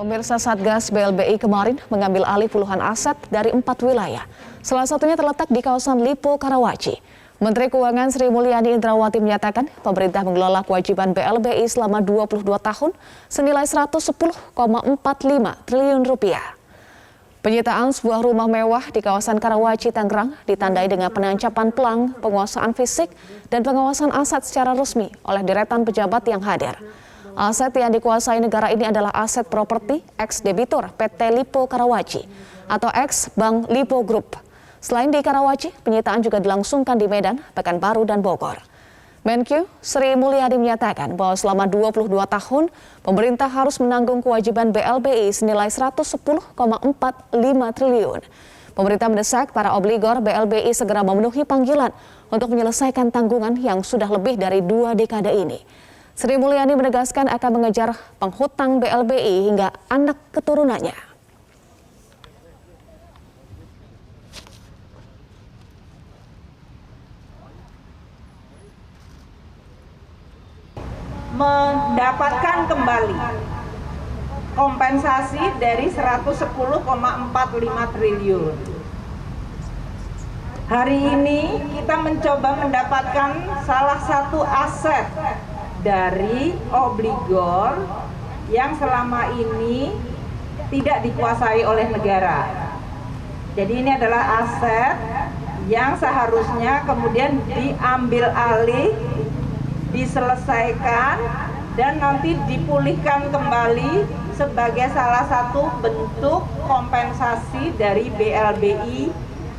Pemirsa, Satgas BLBI kemarin mengambil alih puluhan aset dari 4 wilayah. Salah satunya terletak di kawasan Lipo, Karawaci. Menteri Keuangan Sri Mulyani Indrawati menyatakan pemerintah mengelola kewajiban BLBI selama 22 tahun senilai 110,45 triliun rupiah. Penyitaan sebuah rumah mewah di kawasan Karawaci, Tangerang ditandai dengan penancapan pelang, penguasaan fisik, dan pengawasan aset secara resmi oleh deretan pejabat yang hadir. Aset yang dikuasai negara ini adalah aset properti ex-debitur PT Lipo Karawaci atau ex-Bank Lipo Group. Selain di Karawaci, penyitaan juga dilangsungkan di Medan, Pekanbaru, dan Bogor. Menkyu Sri Mulyani menyatakan bahwa selama 22 tahun, pemerintah harus menanggung kewajiban BLBI senilai 110,45 triliun. Pemerintah mendesak para obligor BLBI segera memenuhi panggilan untuk menyelesaikan tanggungan yang sudah lebih dari 2 dekade ini. Sri Mulyani menegaskan akan mengejar penghutang BLBI hingga anak keturunannya. Mendapatkan kembali kompensasi dari 110,45 triliun. Hari ini kita mencoba mendapatkan salah satu aset dari obligor yang selama ini tidak dikuasai oleh negara. Jadi ini adalah aset yang seharusnya kemudian diambil alih, diselesaikan, dan nanti dipulihkan kembali sebagai salah satu bentuk kompensasi dari BLBI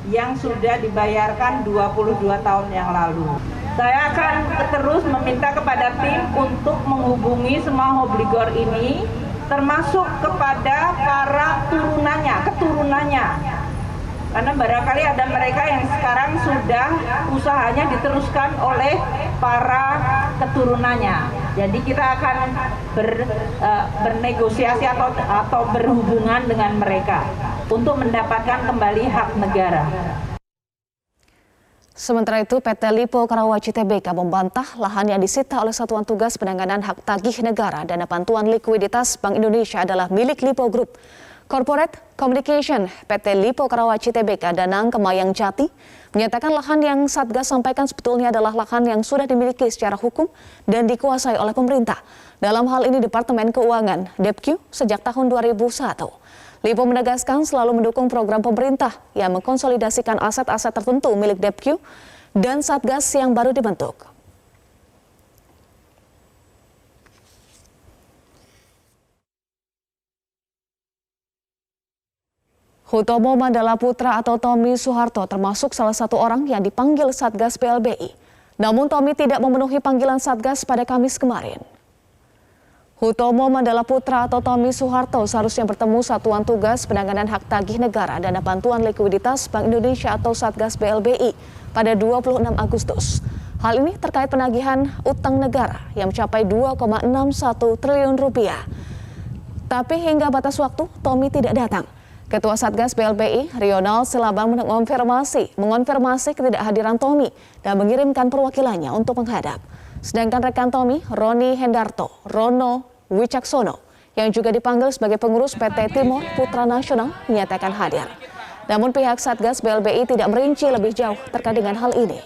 yang sudah dibayarkan 22 tahun yang lalu. Saya akan terus meminta kepada tim untuk menghubungi semua obligor ini, termasuk kepada para keturunannya. Karena barangkali ada mereka yang sekarang sudah usahanya diteruskan oleh para keturunannya. Jadi kita akan bernegosiasi atau berhubungan dengan mereka untuk mendapatkan kembali hak negara. Sementara itu, PT Lipo Karawaci Tbk membantah lahan yang disita oleh Satuan Tugas Penanganan Hak Tagih Negara Dana Bantuan Likuiditas Bank Indonesia adalah milik Lipo Group. Corporate Communication PT Lipo Karawaci Tbk Danang Kemayang Jati menyatakan lahan yang Satgas sampaikan sebetulnya adalah lahan yang sudah dimiliki secara hukum dan dikuasai oleh pemerintah. Dalam hal ini Departemen Keuangan (Depq) sejak tahun 2001. Lipo menegaskan selalu mendukung program pemerintah yang mengkonsolidasikan aset-aset tertentu milik Depq dan Satgas yang baru dibentuk. Hutomo Mandala Putra atau Tommy Soeharto termasuk salah satu orang yang dipanggil Satgas BLBI. Namun Tommy tidak memenuhi panggilan Satgas pada Kamis kemarin. Hutomo Mandala Putra atau Tommy Soeharto seharusnya bertemu Satuan Tugas Penanganan Hak Tagih Negara Dana Bantuan Likuiditas Bank Indonesia atau Satgas BLBI pada 26 Agustus. Hal ini terkait penagihan utang negara yang mencapai 2,61 triliun rupiah. Tapi hingga batas waktu, Tommy tidak datang. Ketua Satgas BLBI, Rionald Silabang mengonfirmasi ketidakhadiran Tommy dan mengirimkan perwakilannya untuk menghadap. Sedangkan rekan Tommy, Roni Hendarto, Rono Wicaksono, yang juga dipanggil sebagai pengurus PT Timor Putra Nasional, menyatakan hadir. Namun pihak Satgas BLBI tidak merinci lebih jauh terkait dengan hal ini.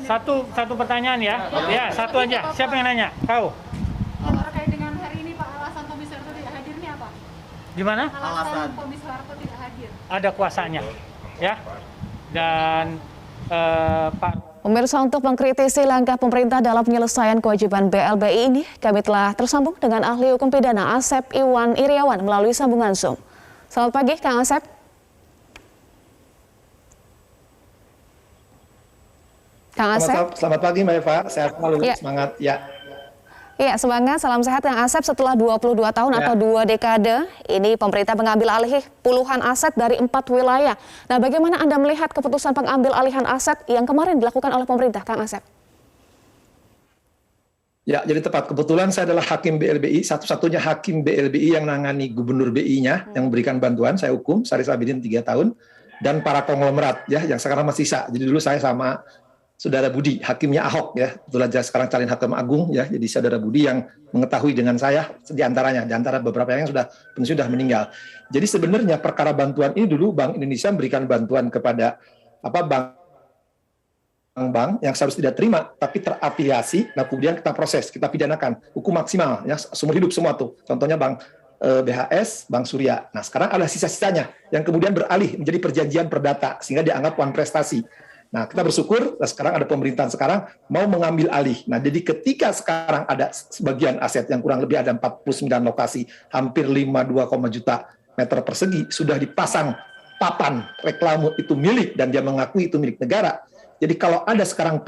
Satu pertanyaan ya. Ya, satu aja. Siapa yang nanya? Kau. Terkait dengan hari ini Pak, alasan Tommy Soeharto tidak hadir ini apa? Gimana? Alasan Tommy Soeharto tidak hadir. Ada kuasanya. Ya. Dan Pak. Pemirsa, untuk mengkritisi langkah pemerintah dalam penyelesaian kewajiban BLBI ini, kami telah tersambung dengan ahli hukum pidana Asep Iwan Iriawan melalui sambungan Zoom. Selamat pagi, Kang Asep. Kang Asep. Selamat pagi Mbak Eva, sehat selalu, semangat ya. Iya, semangat, salam sehat Kang Asep. Setelah 22 tahun atau 2 dekade, ini pemerintah mengambil alih puluhan aset dari 4 wilayah. Nah, bagaimana Anda melihat keputusan pengambil alihan aset yang kemarin dilakukan oleh pemerintah, Kang Asep? Ya, jadi tepat. Kebetulan saya adalah hakim BLBI, satu-satunya hakim BLBI yang menangani gubernur BI-nya, yang memberikan bantuan. Saya hukum, Syarif Abidin 3 tahun, dan para konglomerat ya, yang sekarang masih sisa. Jadi dulu saya sama Saudara Budi, hakimnya Ahok ya, kebetulan saya sekarang calon hakim agung ya, jadi saudara Budi yang mengetahui dengan saya di antara beberapa yang sudah meninggal. Jadi sebenarnya perkara bantuan ini dulu Bank Indonesia memberikan bantuan kepada bank yang seharusnya tidak terima tapi terafiliasi, nah kemudian kita proses, kita pidanakan, hukum maksimal ya, seumur hidup semua tuh. Contohnya Bank BHS, Bank Surya. Nah sekarang ada sisa-sisanya yang kemudian beralih menjadi perjanjian perdata sehingga dianggap wan prestasi. Nah, kita bersyukur sekarang ada pemerintahan sekarang mau mengambil alih. Nah, jadi ketika sekarang ada sebagian aset yang kurang lebih ada 49 lokasi, hampir 52 juta meter persegi, sudah dipasang papan reklame itu milik dan dia mengakui itu milik negara. Jadi kalau ada sekarang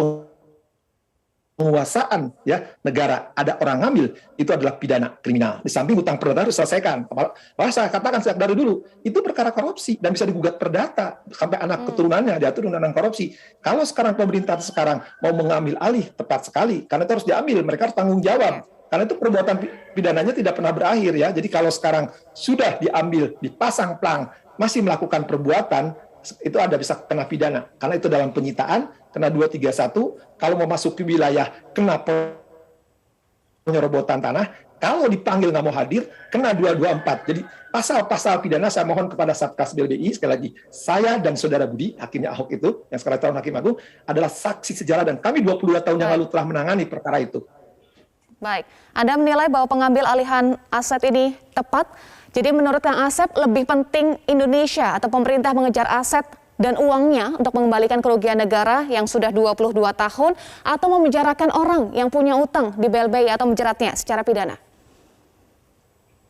penguasaan ya negara, ada orang ngambil, itu adalah pidana kriminal. Di samping utang perdata harus diselesaikan. Bahwa saya katakan sejak dari dulu, itu perkara korupsi dan bisa digugat perdata sampai anak keturunannya diatur undang-undang korupsi. Kalau sekarang pemerintah sekarang mau mengambil alih, tepat sekali, karena itu harus diambil, mereka harus tanggung jawab. Karena itu perbuatan pidananya tidak pernah berakhir ya. Jadi kalau sekarang sudah diambil, dipasang plang, masih melakukan perbuatan, itu ada bisa kena pidana. Karena itu dalam penyitaan, kena 231, kalau mau masuk ke wilayah, kena penyerobotan tanah, kalau dipanggil nggak mau hadir, kena 224. Jadi pasal-pasal pidana saya mohon kepada Satgas BLBI, sekali lagi, saya dan saudara Budi, hakimnya Ahok itu, yang sekarang calon hakim agung, adalah saksi sejarah dan kami 22 tahun yang lalu telah menangani perkara itu. Baik, Anda menilai bahwa pengambil alihan aset ini tepat. Jadi menurut Kang Asep, lebih penting Indonesia atau pemerintah mengejar aset dan uangnya untuk mengembalikan kerugian negara yang sudah 22 tahun atau memenjarakan orang yang punya utang di BLBI atau menjeratnya secara pidana?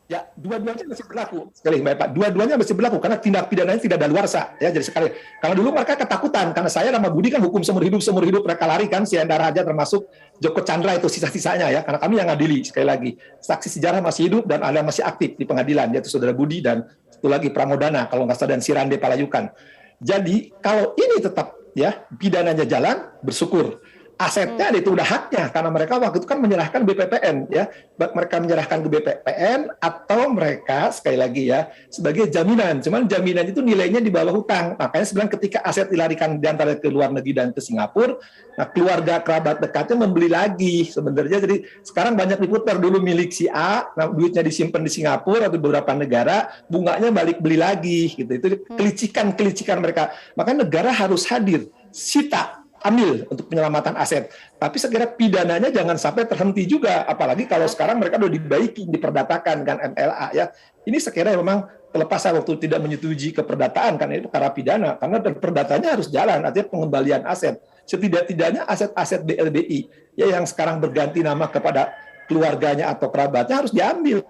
Ya, dua-duanya masih berlaku. Sekali, Mbak Pak, dua-duanya masih berlaku karena tindak pidananya tidak daluarsa. Ya, jadi sekali. Kalau dulu mereka ketakutan karena saya sama Budi kan hukum seumur hidup mereka lari kan, si Endara aja termasuk Joko Chandra itu sisa-sisanya ya, karena kami yang ngadili sekali lagi. Saksi sejarah masih hidup dan ada masih aktif di pengadilan, yaitu saudara Budi dan satu lagi Pramodana kalau nggak salah dan Sirande Palayukan. Jadi kalau ini tetap ya pidananya jalan, bersyukur. Asetnya itu udah haknya karena mereka waktu itu kan menyerahkan BPPN ya, mereka menyerahkan ke BPPN atau mereka sekali lagi ya sebagai jaminan, cuman jaminan itu nilainya di bawah hutang. Makanya sebenarnya ketika aset dilarikan di antara ke luar negeri dan ke Singapura, nah keluarga kerabat dekatnya membeli lagi sebenarnya. Jadi sekarang banyak diputar dulu milik si A, nah duitnya disimpan di Singapura atau beberapa negara, bunganya balik beli lagi gitu. Itu kelicikan mereka. Maka negara harus hadir, sita, ambil untuk penyelamatan aset. Tapi sekira pidananya jangan sampai terhenti juga. Apalagi kalau sekarang mereka sudah dibaiki, diperdatakan kan MLA ya. Ini sekira memang terlepas saya waktu tidak menyetujui keperdataan kan ini perkara pidana. Karena perdatanya harus jalan, artinya pengembalian aset. Setidak-tidaknya aset-aset BLBI ya yang sekarang berganti nama kepada keluarganya atau kerabatnya harus diambil.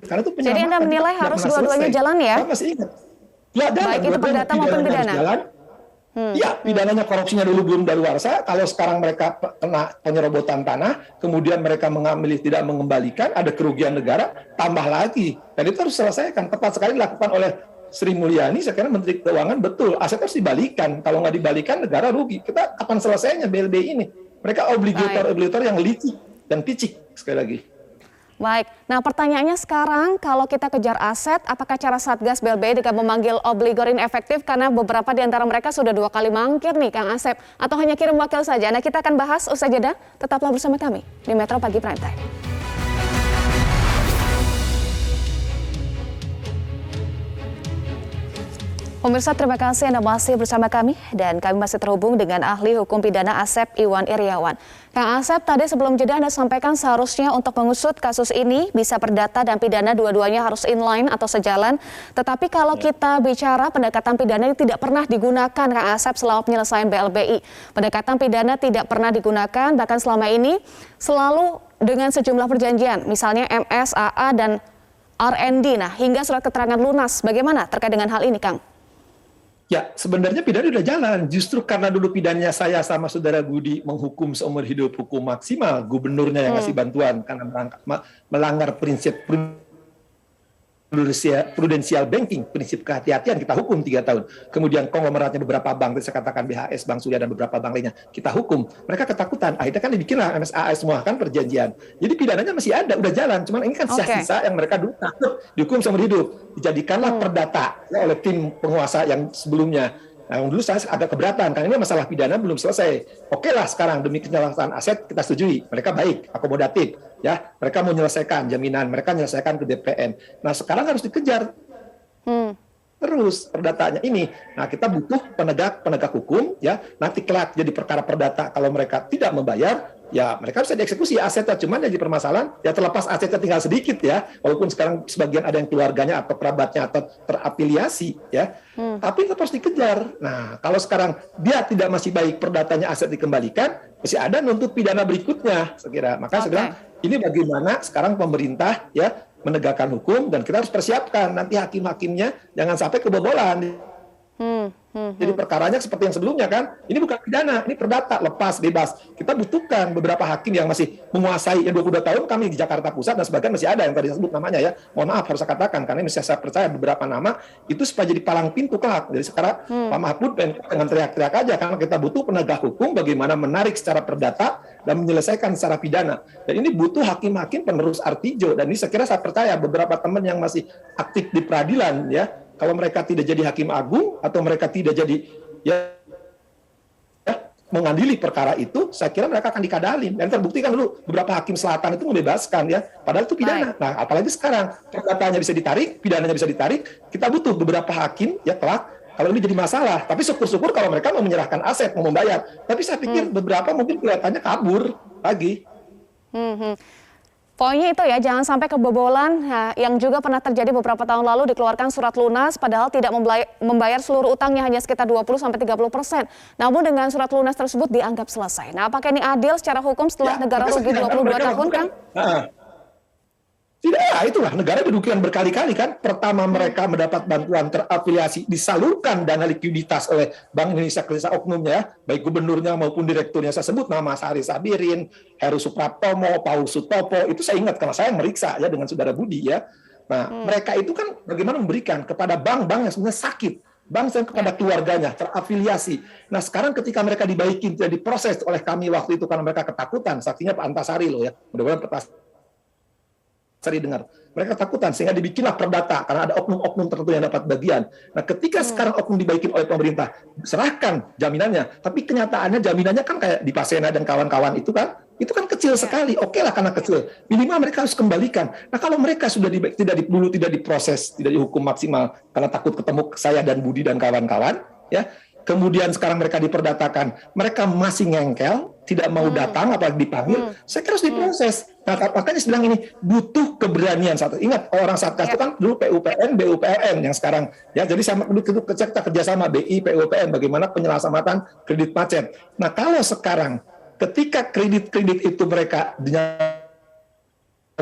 Karena itu penyelamatan. Jadi Anda menilai harus dua-duanya jalan ya? Saya masih ingat. Ya, baik itu perdata maupun pidana. Ya, pidananya korupsinya dulu belum daluarsa. Kalau sekarang mereka kena penyerobotan tanah, kemudian mereka mengambil tidak mengembalikan, ada kerugian negara, tambah lagi. Dan itu harus selesaikan. Tepat sekali dilakukan oleh Sri Mulyani, saya kira Menteri Keuangan betul. Aset harus dibalikan. Kalau nggak dibalikan, negara rugi. Kita kapan selesainya BLBI ini? Mereka obligator yang licik dan picik sekali lagi. Baik, nah pertanyaannya sekarang kalau kita kejar aset, apakah cara Satgas BLBI dengan memanggil obligor ini efektif karena beberapa di antara mereka sudah 2 kali mangkir nih Kang Asep, atau hanya kirim wakil saja? Nah kita akan bahas usai jeda, tetaplah bersama kami di Metro Pagi Prime Time. Pemirsa, terima kasih Anda masih bersama kami dan kami masih terhubung dengan ahli hukum pidana Asep Iwan Iriawan. Kang Asep, tadi sebelum jeda Anda sampaikan seharusnya untuk mengusut kasus ini bisa perdata dan pidana dua-duanya harus inline atau sejalan. Tetapi kalau kita bicara pendekatan pidana ini tidak pernah digunakan Kang Asep selama penyelesaian BLBI. Pendekatan pidana tidak pernah digunakan bahkan selama ini selalu dengan sejumlah perjanjian, misalnya MS, AA dan R&D. Nah, hingga surat keterangan lunas. Bagaimana terkait dengan hal ini, Kang? Ya, sebenarnya pidana udah jalan. Justru karena dulu pidananya saya sama saudara Budi menghukum seumur hidup hukum maksimal, gubernurnya yang ngasih bantuan karena melanggar prinsip prudensial banking, prinsip kehati-hatian, kita hukum 3 tahun. Kemudian konglomeratnya beberapa bank, saya katakan BHS, Bank Surya, dan beberapa bank lainnya, kita hukum. Mereka ketakutan, akhirnya kan dibikinlah MSAS semua, kan perjanjian. Jadi pidananya masih ada, udah jalan. Cuman ini kan sisa-sisa yang mereka dulu takut dihukum seumur hidup. Dijadikanlah perdata oleh tim penguasa yang sebelumnya. Nah, dulu saya agak keberatan karena ini masalah pidana belum selesai. Oke lah, sekarang demi kenyamanan aset kita setujui, mereka baik, akomodatif, ya, mereka mau menyelesaikan jaminan, mereka menyelesaikan ke DPN. Nah, sekarang harus dikejar terus perdataannya ini. Nah, kita butuh penegak hukum, ya. Nanti kelak jadi perkara perdata kalau mereka tidak membayar, ya mereka bisa dieksekusi asetnya. Cuman jadi permasalahan, ya terlepas asetnya tinggal sedikit, ya. Walaupun sekarang sebagian ada yang keluarganya atau kerabatnya atau terafiliasi, ya. Tapi tetap harus dikejar. Nah, kalau sekarang dia tidak masih baik, perdatanya aset dikembalikan, masih ada nuntut pidana berikutnya, saya kira. Maka saya bilang, ini bagaimana sekarang pemerintah, ya, menegakkan hukum, dan kita harus persiapkan nanti hakim-hakimnya jangan sampai kebobolan. Jadi perkaranya seperti yang sebelumnya kan, ini bukan pidana, ini perdata, lepas, bebas. Kita butuhkan beberapa hakim yang masih menguasai, yang 22 tahun kami di Jakarta Pusat dan sebagian masih ada yang tadi disebut namanya, ya. Mohon maaf harus saya katakan, karena ini saya percaya beberapa nama itu supaya jadi palang pintu kelak. Jadi sekarang Pak Mahfud dengan teriak-teriak aja, karena kita butuh penegak hukum bagaimana menarik secara perdata dan menyelesaikan secara pidana. Dan ini butuh hakim-hakim penerus Artijo, dan ini saya kira saya percaya beberapa teman yang masih aktif di peradilan, ya, kalau mereka tidak jadi hakim agung atau mereka tidak jadi, ya, mengadili perkara itu, saya kira mereka akan dikadalin. Dan terbukti kan dulu beberapa hakim selatan itu membebaskan, ya, padahal itu pidana. Nah, apalagi sekarang perdatanya bisa ditarik, pidananya bisa ditarik, kita butuh beberapa hakim, ya, kelak kalau ini jadi masalah. Tapi syukur-syukur kalau mereka mau menyerahkan aset, mau membayar. Tapi saya pikir beberapa mungkin kelihatannya kabur lagi. Poinnya itu ya, jangan sampai kebobolan, yang juga pernah terjadi beberapa tahun lalu dikeluarkan surat lunas padahal tidak membayar seluruh utangnya, hanya sekitar 20-30%. Namun dengan surat lunas tersebut dianggap selesai. Nah, apakah ini adil secara hukum setelah negara rugi 22 tahun, Kang? Tidak, ya, itulah negara dirugikan berkali-kali kan. Pertama mereka mendapat bantuan terafiliasi, disalurkan dana likuiditas oleh Bank Indonesia ke oknumnya, baik gubernurnya maupun direkturnya. Saya sebut nama Sari Sabirin, Heru Supraptomo, Paul Sutopo, itu saya ingat karena saya meriksa, ya, dengan saudara Budi, ya. Nah, mereka itu kan bagaimana memberikan kepada bank-bank yang sebenarnya sakit, bank yang kepada keluarganya terafiliasi. Nah, sekarang ketika mereka dibaikin, tidak diproses oleh kami waktu itu karena mereka ketakutan, saksinya Pak Antasari loh, ya, mudah-mudahan Sari dengar. Mereka takutan sehingga dibikinlah perdata karena ada oknum-oknum tertentu yang dapat bagian. Nah, ketika sekarang oknum dibaikin oleh pemerintah, serahkan jaminannya. Tapi kenyataannya jaminannya kan kayak di Pasena dan kawan-kawan itu kan kecil sekali. Oke lah karena kecil. Minimal mereka harus kembalikan. Nah, kalau mereka sudah tidak diproses, tidak dihukum maksimal karena takut ketemu saya dan Budi dan kawan-kawan, ya. Kemudian sekarang mereka diperdatakan, mereka masih ngengkel, tidak mau datang apalagi dipanggil, saya kira harus diproses. Nah, makanya saya bilang ini butuh keberanian. Ingat orang Satgas itu kan dulu PUPN, BUPN yang sekarang, ya, jadi sama dulu kita kerjasama BI, PUPN bagaimana penyelamatan kredit macet. Nah, kalau sekarang ketika kredit itu mereka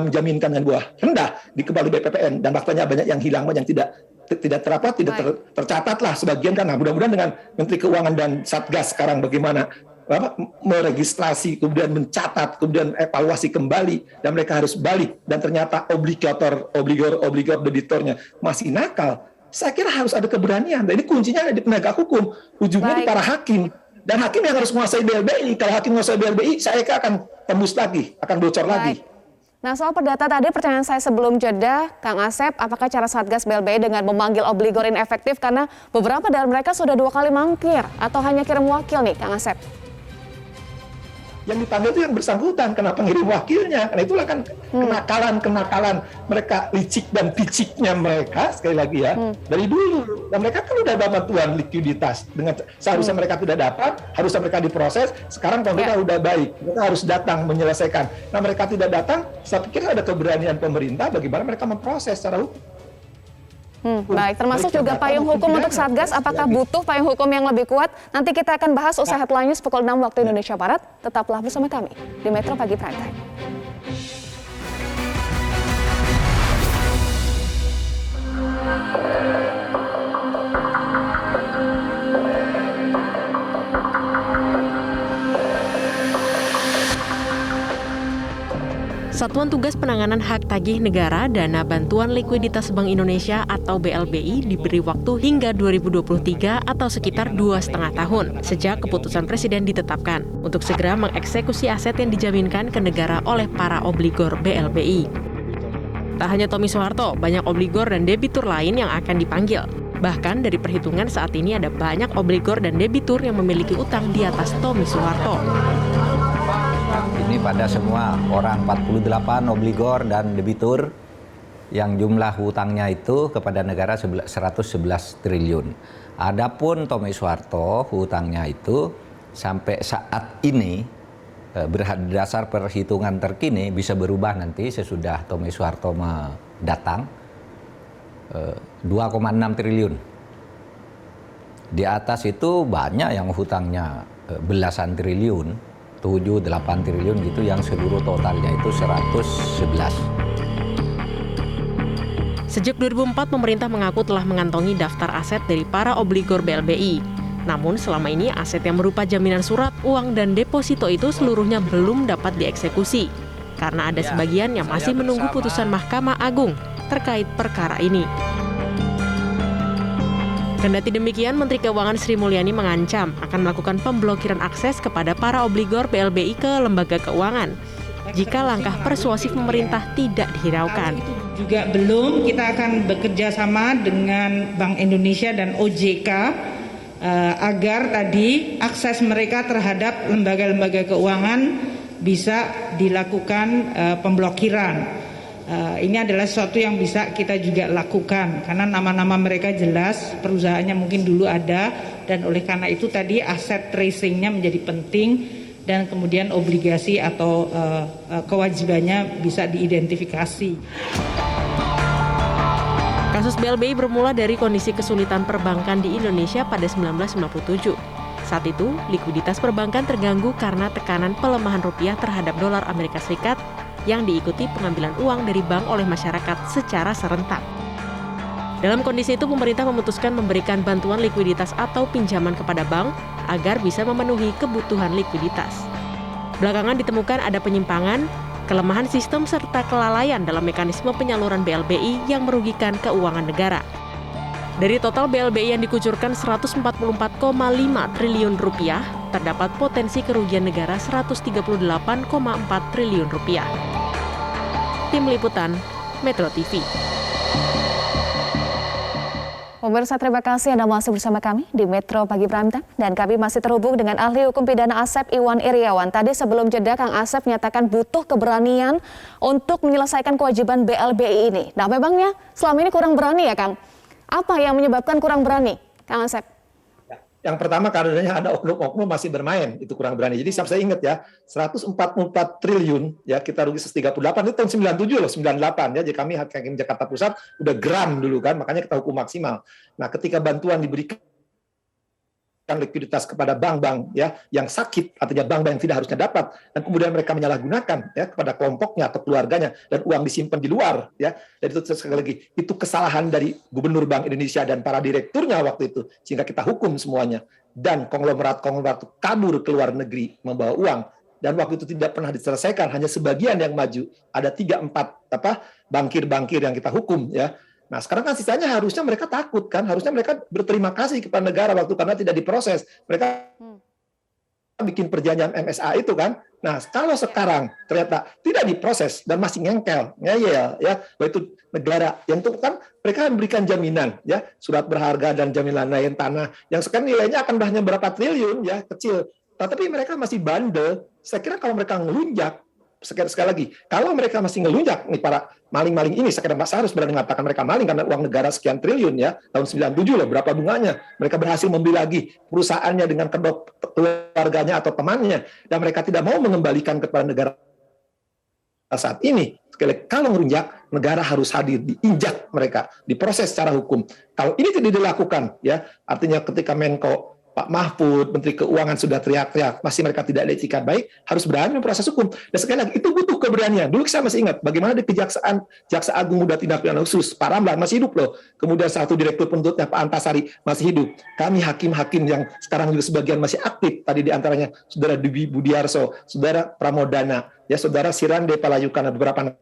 menjaminkan dengan buah rendah di kembali BPPN dan faktanya banyak yang hilang, yang tidak tercatat lah sebagian kan. Nah, mudah-mudahan dengan Menteri Keuangan dan Satgas sekarang bagaimana meregistrasi, kemudian mencatat, kemudian evaluasi kembali, dan mereka harus balik, dan ternyata obligor debitornya masih nakal. Saya kira harus ada keberanian, dan ini kuncinya ada di penegak hukum, ujungnya di para hakim, dan hakim yang harus menguasai BLBI. Kalau hakim menguasai BLBI, saya kira akan tembus lagi, akan bocor lagi. Nah, soal perdata tadi, pertanyaan saya sebelum jeda, Kang Asep, apakah cara Satgas BLBI dengan memanggil obligor inefektif karena beberapa dari mereka sudah 2 kali mangkir atau hanya kirim wakil nih, Kang Asep? Yang dipanggil itu yang bersangkutan, kenapa ngirim wakilnya? Karena itulah kan kenakalan mereka, licik dan piciknya mereka, sekali lagi ya, dari dulu. Dan mereka kan udah dapat bantuan likuiditas, dengan seharusnya mereka tidak dapat, harusnya mereka diproses, sekarang pemerintah udah baik, mereka harus datang menyelesaikan. Nah, mereka tidak datang, saya pikir ada keberanian pemerintah bagaimana mereka memproses secara hukum. Baik, termasuk juga payung hukum untuk Satgas, apakah butuh payung hukum yang lebih kuat? Nanti kita akan bahas usai headline news pukul 6 waktu Indonesia Barat. Tetaplah bersama kami di Metro Pagi Prime Time. Satuan Tugas Penanganan Hak Tagih Negara Dana Bantuan Likuiditas Bank Indonesia atau BLBI diberi waktu hingga 2023 atau sekitar 2,5 tahun sejak keputusan Presiden ditetapkan untuk segera mengeksekusi aset yang dijaminkan ke negara oleh para obligor BLBI. Tak hanya Tommy Soeharto, banyak obligor dan debitur lain yang akan dipanggil. Bahkan dari perhitungan saat ini ada banyak obligor dan debitur yang memiliki utang di atas Tommy Soeharto. Ini pada semua orang 48 obligor dan debitur yang jumlah hutangnya itu kepada negara 111 triliun. Adapun Tommy Soeharto hutangnya itu sampai saat ini berdasar perhitungan terkini bisa berubah nanti sesudah Tommy Soeharto datang 2,6 triliun. Di atas itu banyak yang hutangnya belasan triliun, 7-8 triliun gitu yang seluruh totalnya itu 111. Sejak 2004, pemerintah mengaku telah mengantongi daftar aset dari para obligor BLBI. Namun selama ini aset yang berupa jaminan surat, uang, dan deposito itu seluruhnya belum dapat dieksekusi. Karena ada sebagian yang masih menunggu putusan Mahkamah Agung terkait perkara ini. Kendati demikian, Menteri Keuangan Sri Mulyani mengancam akan melakukan pemblokiran akses kepada para obligor BLBI ke lembaga keuangan jika langkah persuasif pemerintah tidak dihiraukan. Juga belum, kita akan bekerja sama dengan Bank Indonesia dan OJK agar tadi akses mereka terhadap lembaga-lembaga keuangan bisa dilakukan pemblokiran. Ini adalah sesuatu yang bisa kita juga lakukan karena nama-nama mereka jelas, perusahaannya mungkin dulu ada, dan oleh karena itu tadi aset tracing-nya menjadi penting. Dan kemudian obligasi atau kewajibannya bisa diidentifikasi. Kasus BLBI bermula dari kondisi kesulitan perbankan di Indonesia pada 1997. Saat itu, likuiditas perbankan terganggu karena tekanan pelemahan rupiah terhadap dolar Amerika Serikat yang diikuti pengambilan uang dari bank oleh masyarakat secara serentak. Dalam kondisi itu, pemerintah memutuskan memberikan bantuan likuiditas atau pinjaman kepada bank agar bisa memenuhi kebutuhan likuiditas. Belakangan ditemukan ada penyimpangan, kelemahan sistem serta kelalaian dalam mekanisme penyaluran BLBI yang merugikan keuangan negara. Dari total BLBI yang dikucurkan 144,5 triliun rupiah, terdapat potensi kerugian negara 138,4 triliun rupiah. Tim Liputan, Metro TV. Pemirsa, terima kasih Anda masih bersama kami di Metro Pagi Primetime, dan kami masih terhubung dengan ahli hukum pidana Asep Iwan Iriawan. Tadi sebelum jeda Kang Asep menyatakan butuh keberanian untuk menyelesaikan kewajiban BLBI ini. Nah, memangnya selama ini kurang berani ya, Kang? Apa yang menyebabkan kurang berani, Kang Asep? Yang pertama karena ada oknum-oknum masih bermain, itu kurang berani. Jadi saya ingat ya, 144 triliun ya kita rugi 138 itu tahun 97 loh, 98 ya. Jadi kami Hakim Jakarta Pusat udah geram dulu kan, makanya kita hukum maksimal. Nah, ketika bantuan diberikan likuiditas kepada bank-bank ya yang sakit, artinya bank-bank yang tidak harusnya dapat, dan kemudian mereka menyalahgunakan ya kepada kelompoknya atau keluarganya, dan uang disimpan di luar ya. Dan itu sekali lagi itu kesalahan dari Gubernur Bank Indonesia dan para direkturnya waktu itu, sehingga kita hukum semuanya. Dan konglomerat itu kabur ke luar negeri membawa uang, dan waktu itu tidak pernah diselesaikan, hanya sebagian yang maju. Ada 3-4 bankir-bankir yang kita hukum ya. Nah, sekarang kan sisanya harusnya mereka takut kan, harusnya mereka berterima kasih kepada negara waktu karena tidak diproses. Mereka bikin perjanjian MSA itu kan. Nah, kalau sekarang ternyata tidak diproses dan masih ngeyel ya, itu negara yang itu kan mereka memberikan jaminan ya, surat berharga dan jaminan lain tanah yang sekarang nilainya akan hanya berapa triliun ya, kecil. Tapi mereka masih bandel. Saya kira kalau mereka ngelunjak, sekali lagi, kalau mereka masih ngelunjak nih para maling-maling ini, saya harus berani mengatakan mereka maling karena uang negara sekian triliun ya, tahun 97 loh, berapa bunganya. Mereka berhasil membeli lagi perusahaannya dengan kedok keluarganya atau temannya, dan mereka tidak mau mengembalikan kepada negara saat ini. Sekali lagi, kalau ngelunjak, negara harus hadir, diinjak mereka, diproses secara hukum. Kalau ini tidak dilakukan ya, artinya ketika Menko Pak Mahfud, Menteri Keuangan sudah teriak-teriak, masih mereka tidak ada etikat baik, harus berani memproses hukum. Dan sekali lagi, itu butuh keberanian. Dulu saya masih ingat, bagaimana di Kejaksaan, Jaksa Agung Muda Tindak Pidana Khusus, Pak Ramlan masih hidup loh. Kemudian satu direktur penuntutnya, Pak Antasari, masih hidup. Kami hakim-hakim yang sekarang juga sebagian masih aktif, tadi diantaranya Saudara Dwi Budiarso, Saudara Pramodana, ya Saudara Sirande Palayukan, beberapa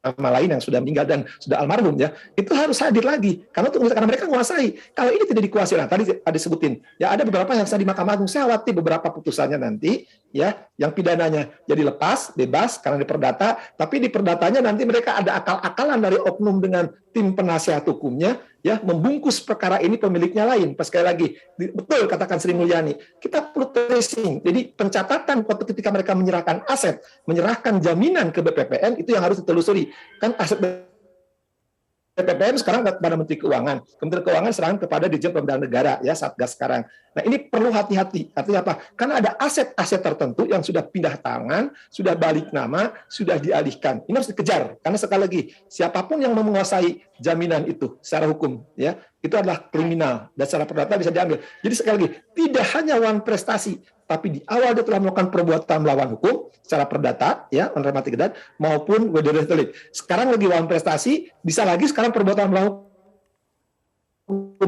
nama lain yang sudah meninggal dan sudah almarhum ya, itu harus hadir lagi karena mereka menguasai. Kalau ini tidak dikuasai, nah tadi ada disebutin ya, ada beberapa yang di Mahkamah Agung, saya khawatir beberapa putusannya nanti ya, yang pidananya jadi lepas, bebas karena diperdata, tapi di perdatanya nanti mereka ada akal-akalan dari oknum dengan tim penasihat hukumnya, ya, membungkus perkara ini pemiliknya lain. Pas sekali lagi, betul katakan Sri Mulyani, kita perlu tracing. Jadi pencatatan waktu ketika mereka menyerahkan aset, menyerahkan jaminan ke BPPN itu yang harus ditelusuri. Kan aset BPPN sekarang kepada Menteri Keuangan, Kementerian Keuangan serahkan kepada Ditjen Pemberdayaan Negara, ya, Satgas sekarang. Nah, ini perlu hati-hati. Artinya apa? Karena ada aset-aset tertentu yang sudah pindah tangan, sudah balik nama, sudah dialihkan. Ini harus dikejar. Karena sekali lagi, siapapun yang menguasai jaminan itu secara hukum, ya, itu adalah kriminal dan secara perdata bisa diambil. Jadi sekali lagi, tidak hanya wan prestasi, tapi di awal dia telah melakukan perbuatan melawan hukum secara perdata, ya, menerima kedat maupun wederetelit. Sekarang lagi wan prestasi, bisa lagi sekarang perbuatan melawan hukum.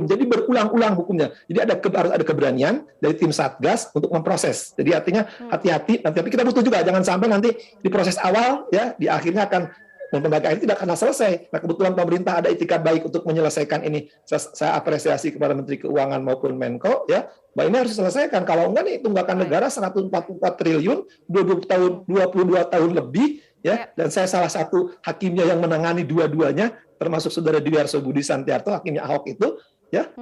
Jadi berulang-ulang hukumnya. Jadi harus ada keberanian dari tim Satgas untuk memproses. Jadi artinya hati-hati. Tapi kita butuh juga, jangan sampai nanti di proses awal, ya, di akhirnya akan lembaga ini tidak akan selesai. Nah, kebetulan pemerintah ada itikat baik untuk menyelesaikan ini. Saya apresiasi kepada Menteri Keuangan maupun Menko, ya, bahwa ini harus diselesaikan. Kalau enggak nih tunggakan negara 144 triliun, 22 tahun lebih, ya. Dan saya salah satu hakimnya yang menangani dua-duanya, termasuk Saudara Dwi Arso Budi Santiarto, hakimnya Ahok itu, ya.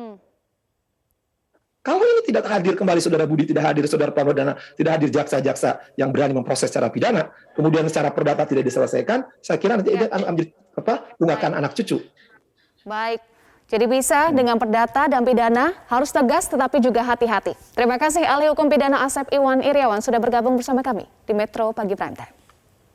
Kalau ini tidak hadir kembali Saudara Budi, tidak hadir Saudara Pramodana, tidak hadir jaksa-jaksa yang berani memproses secara pidana, kemudian secara perdata tidak diselesaikan, saya kira nanti ini akan ambil tunggakan anak cucu. Baik, jadi bisa dengan perdata dan pidana harus tegas tetapi juga hati-hati. Terima kasih ahli hukum pidana Asep Iwan Iriawan sudah bergabung bersama kami di Metro Pagi Prime Time.